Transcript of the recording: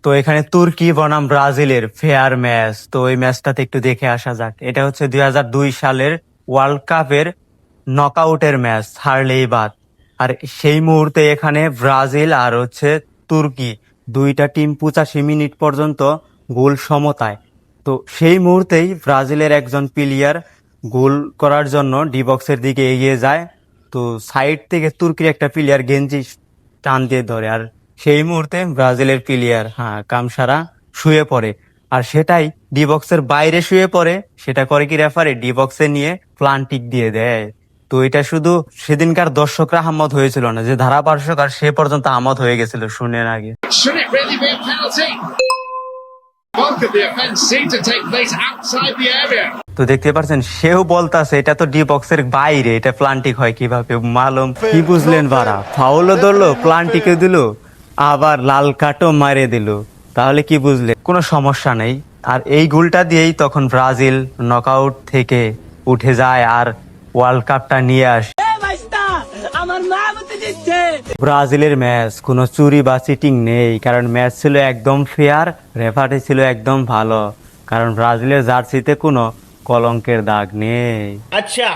তো এখানে তুর্কি বনাম ব্রাজিলের ফেয়ার ম্যাচ। তো ওই ম্যাচটাতে একটু দেখে আসা যাক। এটা হচ্ছে 2002 সালের ওয়ার্ল্ড কাপের নকআউটের ম্যাচ, হারলেই বাদ। আর সেই মুহূর্তে এখানে ব্রাজিল আর হচ্ছে তুর্কি দুইটা টিম 85 মিনিট পর্যন্ত গোল সমতায়। তো সেই মুহূর্তেই ব্রাজিলের একজন প্লেয়ার গোল করার জন্য ডি বক্সের দিকে এগিয়ে যায়। তো সাইড থেকে তুর্কির একটা প্লেয়ার গেঞ্জি টান দিয়ে ধরে, আর সেই মুহূর্তে ব্রাজিলের প্লেয়ার কামসারা শুয়ে পড়ে। আর সেটাই ডি বক্সের বাইরে শুয়ে পড়ে, সেটা করে কি রেফারি ডি বক্সে নিয়ে প্লান্টিক দিয়ে দেয়। তো এটা শুধু সেদিনকার দর্শকরা আহমদ হয়েছিল না, যে ধারাভাষ্যক আর সে পর্যন্ত আহমদ হয়ে গেছিল শুনের আগে। Should it really be a penalty? Bulk of the offence seemed to take place outside the area. তো দেখতে পাচ্ছেন সেও বলতাছে এটা তো ডি বক্সের বাইরে, এটা প্লান্টিক হয় কিভাবে? মালুম কি বুঝলেন বারা? ফাউলও ধরলো, প্লান্টিকও দিল, আবার লাল কার্ডও মারে দিল। তাহলে কি বুঝলে? কোনো সমস্যা নেই। আর এই গোলটা দিয়েই তখন ব্রাজিল নকআউট থেকে উঠে যায় আর ওয়ার্ল্ড কাপটা নিয়ে আসে। ব্রাজিলের ম্যাচ কোনো চুরি বা চিটিং নেই, কারণ ম্যাচ ছিল একদম ফেয়ার, রেফারি ছিল একদম ভালো, কারণ ব্রাজিলের জার্সিতে কোনো কলঙ্কের দাগ নেই। अच्छा